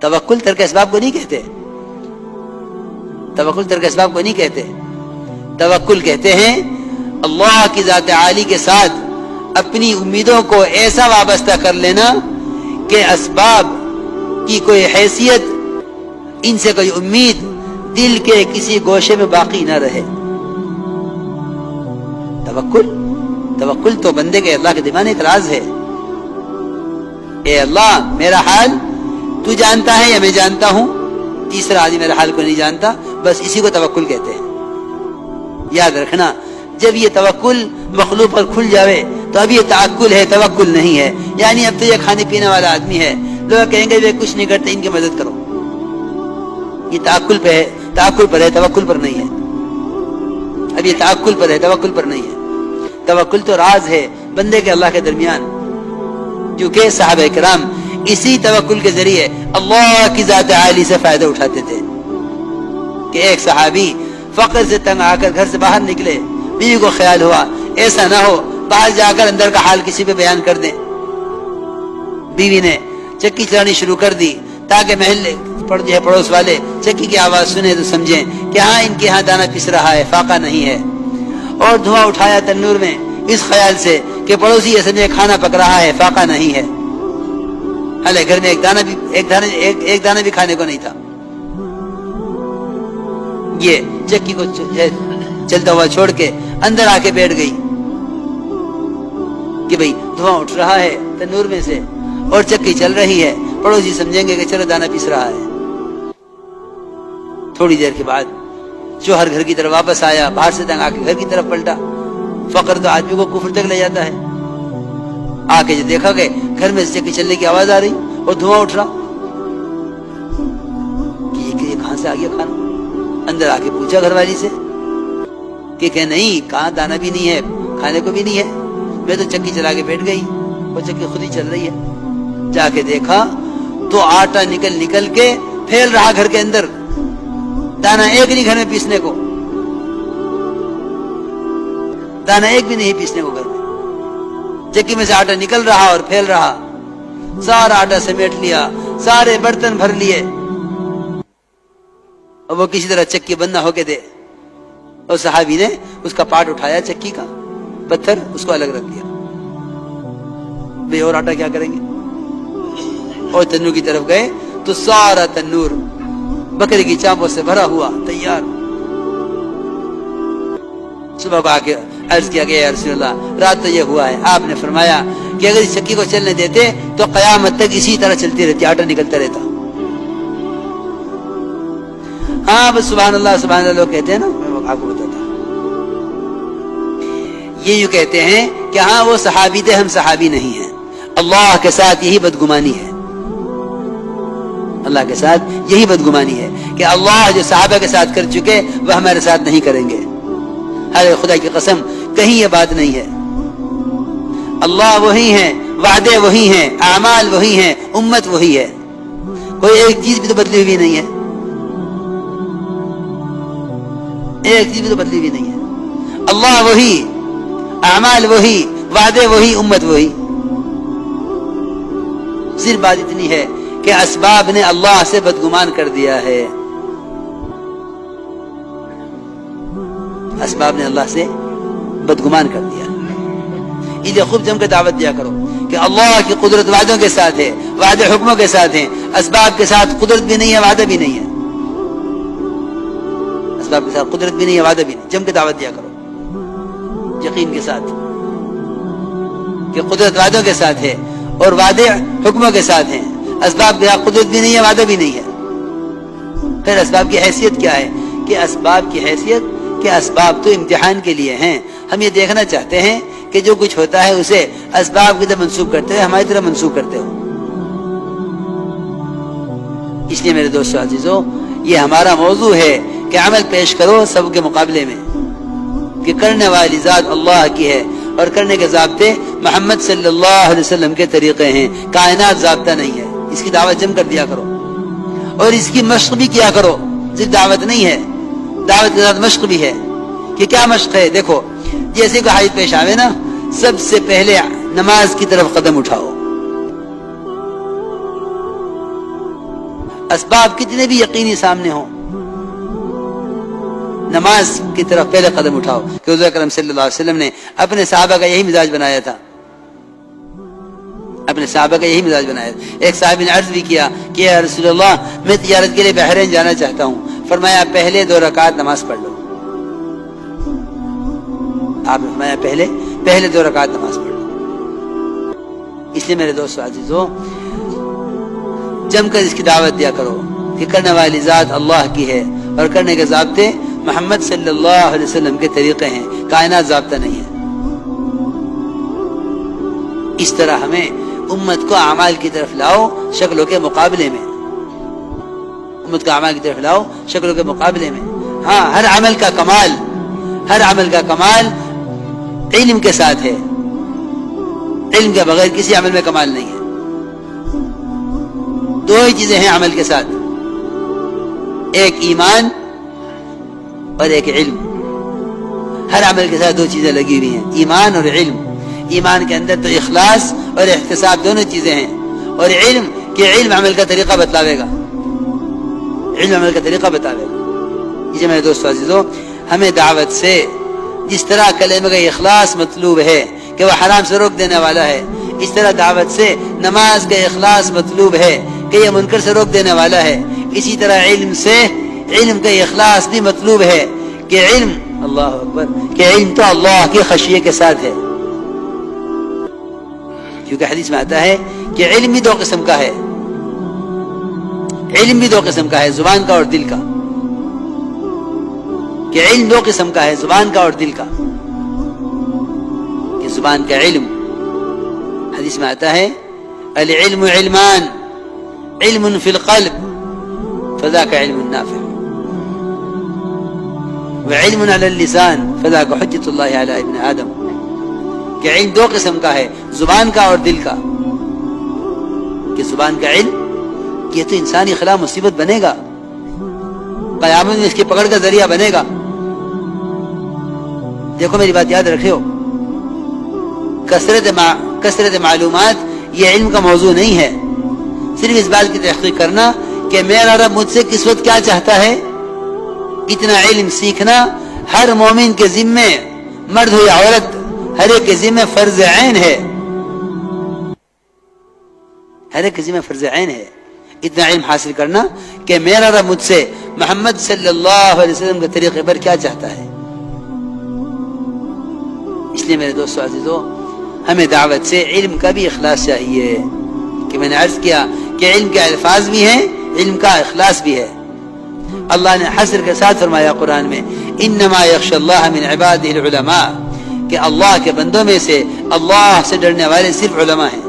तवक्कुल तर्क असबाब को नहीं कहते, तवक्कुल तर्क असबाब को नहीं कहते। तवक्कुल कहते हैं अल्लाह की ज़ात आली के साथ अपनी उम्मीदों को ऐसा वाबस्ता कर लेना कि असबाब की कोई हैसियत, इनसे कोई उम्मीद दिल के किसी गोशे में बाकी न रहे। तवक्कुल तो बंदे के अल्लाह के दिमाग एक राज है। ए अल्लाह, मेरा हाल तू जानता है या मैं जानता हूं, तीसरा आदमी मेरे हाल को नहीं जानता, बस इसी को तवक्कुल कहते हैं। याद रखना, जब ये तवक्कुल मखलूक पर खुल जावे तो अब ये तअक्कुल है, तवक्कुल नहीं है। यानी अब तो ये खाने पीने वाला आदमी है, लोग कहेंगे वे कुछ नहीं करते, इनकी मदद करो। ये तअक्कुल पे है, तअक्कुल पर है, तवक्कुल पर नहीं है। अब ये तअक्कुल पर है, तवक्कुल पर नहीं है। तवक्कुल तो राज है बंदे के अल्लाह के दरमियान, क्योंकि सहाबा किराम इसी तवक्कुल के जरिए अल्लाह की ज़ात आली से फायदा उठाते थे। कि एक सहाबी फक्र से तंग आकर घर से बाहर निकले, बीवी को ख्याल हुआ ऐसा ना हो बाहर जाकर अंदर का हाल किसी पे बयान कर दें। बीवी ने चक्की चलानी शुरू कर दी ताकि महल्ले पड़ोस वाले चक्की की आवाज सुने तो समझें कि हाँ, इनके यहाँ दाना पिस रहा है, फाका नहीं है। और धुआं उठाया तन्नूर में इस ख्याल से कि पड़ोसी ये समझे खाना पक रहा है, फाका नहीं है। हालांकि घर में एक दाना भी खाने को नहीं था। ये चक्की को चलता हुआ छोड़ के अंदर आके बैठ गई कि भाई धुआं उठ रहा है तंदूर में से और चक्की चल रही है, पड़ोसी समझेंगे कि चलो दाना पिस रहा है। थोड़ी देर के बाद शोहर घर की तरफ वापस आया, बाहर से तंग आके घर की तरफ पलटा। फकर तो आदमी को कुफर तक ले जाता है। आके जो देखा कि घर में चक्की चलने की आवाज आ रही और धुआं उठ रहा, कि ये कहां से आ गया खाना। अंदर आके पूछा घरवाली से कि नहीं, कहां दाना भी नहीं है, खाने को भी नहीं है, मैं तो चक्की चला के बैठ गई और चक्की खुद ही चल रही है। जाके देखा तो आटा निकल के फैल रहा घर के अंदर, दाना एक नहीं घर में पीसने को, दाना एक भी नहीं पीसने को घर में। चक्की में से आटा निकल रहा और फैल रहा। सारा आटा समेट लिया, सारे बर्तन भर लिए और वो किसी तरह चक्की बंद ना होके दे। और सहाबी ने उसका पार्ट उठाया, चक्की का पत्थर, उसको अलग रख दिया। वे और आटा क्या करेंगे। और तन्नूर की तरफ गए तो सारा तन्नूर बकरी की चांपों से भरा हुआ तैयार। सुबह को आके अर्ज किया गया, या रसूलल्लाह, रात तो ये हुआ है, आपने फरमाया कि अगर इस चक्की को चलने देते तो कयामत तक इसी तरह चलती रहती, आटा निकलता रहता। हाँ, बस सुभान अल्लाह लोग कहते हैं ना, मैं आपको बताता। ये यूं कहते हैं कि हाँ, वो सहाबी थे, हम सहाबी नहीं हैं। अल्लाह के साथ यही बदगुमानी है, अल्लाह के साथ यही बदगुमानी है कि अल्लाह जो सहाबा के साथ कर चुके वह हमारे साथ नहीं करेंगे। अरे खुदा की कसम, कहीं ये बात नहीं है। अल्लाह वही है, वादे वही हैं, आमाल वही हैं, उम्मत वही है। कोई एक चीज भी तो बदली हुई नहीं है, एक चीज भी तो बदली हुई नहीं है। अल्लाह वही, आमाल वही, वादे वही, उम्मत वही। सिर्फ बात इतनी है कि असबाब ने अल्लाह से बदगुमान कर दिया है। असबाब ने अल्लाह से बदगुमान कर दिया। इसे खूब जमकर दावत दिया करो कि अल्लाह की कुदरत वादों के साथ है, वादे हुक्मों के साथ है, असबाब के साथ कुदरत भी नहीं है, वादा भी नहीं है। असबाब के साथ कुदरत भी नहीं है, वादा भी नहीं। जमकर दावत दिया करो यकीन के साथ कि कुदरत वादों के साथ है और वादे हुक्मों के साथ हैं। असबाब के साथ कुदरत भी नहीं है, वादा भी नहीं है। फिर असबाब की हैसियत क्या है कि असबाब की हैसियत कि असबाब तो इम्तिहान के लिए हैं। हम ये देखना चाहते हैं कि जो कुछ होता है उसे असबाब की तरफ मंसूब करते हो, हमारी तरफ मंसूब करते हो। इसलिए मेरे दोस्तों अजीजों, ये हमारा मौजू है कि अमल पेश करो सबके मुकाबले में, कि करने वाली जात अल्लाह की है और करने के ज़ाब्ते मोहम्मद सल्लल्लाहु अलैहि वसल्लम के तरीके हैं। कायनात ज़ाब्ता नहीं है। इसकी दावत जम कर दिया करो और इसकी मश्क भी किया करो। सिर्फ दावत नहीं है, दावत के साथ मश्क भी है। कि क्या मश्क है? देखो, जैसे कोई हाजिर पेश आवे ना, सबसे पहले नमाज की तरफ कदम उठाओ। اسباب کتنے بھی یقینی سامنے ہوں، نماز کی طرف پہلے قدم اٹھاؤ، کہ حضور اکرم صلی اللہ علیہ وسلم نے اپنے صحابہ کا یہی مزاج بنایا تھا، اپنے صحابہ کا یہی مزاج بنایا تھا۔ ایک صحابی نے عرض بھی کیا کہ یا رسول اللہ میں تجارت کے لیے بحرین جانا چاہتا ہوں، فرمایا پہلے 2 رکعت نماز پڑھ لو، آپ نے فرمایا پہلے 2 رکعت نماز پڑھ لو۔ اس لیے میرے دوستو عزیزو، جم کر اس کی دعوت دیا کرو کہ کرنے والی ذات اللہ کی ہے اور کرنے کے ضابطے محمد صلی اللہ علیہ وسلم کے طریقے ہیں، کائنات ضابطہ نہیں ہے۔ اس طرح ہمیں امت کو اعمال کی طرف لاؤ شکلوں کے مقابلے میں، امت کو اعمال کی طرف لاؤ شکلوں کے مقابلے میں۔ ہاں، ہر عمل کا کمال علم کے ساتھ ہے، علم کے بغیر کسی عمل میں کمال نہیں ہے۔ 2 ہی چیزیں ہیں عمل کے ساتھ، ایک ایمان اور ایک علم۔ ہر عمل کے ساتھ 2 چیزیں لگی ہوئی ہیں، ایمان اور علم۔ ایمان کے اندر تو اخلاص اور احتساب دونوں چیزیں ہیں، اور علم کہ علم عمل کا طریقہ بتلاوے گا، علم عمل کا طریقہ بتاوے گا۔ یہ میرے دوستو عزیزو، ہمیں دعوت سے جس طرح کلمہ کا اخلاص مطلوب ہے کہ وہ حرام سے روک دینے والا ہے، اس طرح دعوت سے نماز کا اخلاص مطلوب ہے کہ یہ منکر سے روک دینے والا ہے، اسی طرح علم سے علم کا اخلاص بھی مطلوب ہے کہ علم، اللہ اکبر، کہ علم تو اللہ کی خشیت کے ساتھ ہے، کیونکہ حدیث میں آتا ہے کہ علم بھی 2 قسم کا ہے، علم بھی 2 قسم کا ہے، زبان کا اور دل کا، کہ علم 2 قسم کا ہے، زبان کا اور دل کا۔ کہ زبان کا علم، حدیث میں آتا ہے العلم علمان، علم فی القلب فذاک علم نافع، وعلم علی اللسان فذاک حجت اللہ علی ابن آدم۔ کہ علم 2 قسم کا ہے، زبان کا اور دل کا۔ کہ زبان کا علم یہ تو انسانی خلاف مصیبت بنے گا، قیامت میں اس کی پکڑ کا ذریعہ بنے گا۔ دیکھو میری بات یاد رکھو، کثرت معلومات یہ علم کا موضوع نہیں ہے، صرف اس بات کی تحقیق کرنا کہ میرا رب مجھ سے کس وقت کیا چاہتا ہے، اتنا علم سیکھنا ہر مومن کے ذمے، مرد ہو یا عورت، ہر ایک کے ذمہ فرض عین ہے، ہر ایک کے ذمہ فرض عین ہے اتنا علم حاصل کرنا کہ میرا رب مجھ سے محمد صلی اللہ علیہ وسلم کے طریقے پر کیا چاہتا ہے۔ اس لیے میرے دوستو عزیزو، ہمیں دعوت سے علم کا بھی اخلاص چاہیے، کہ میں نے عرض کیا کہ علم کے الفاظ بھی ہیں، علم کا اخلاص بھی ہے۔ اللہ نے حصر کے ساتھ فرمایا قرآن میں انما یخشی اللہ من عبادہ العلماء، کہ اللہ کے بندوں میں سے اللہ سے ڈرنے والے صرف علماء ہیں۔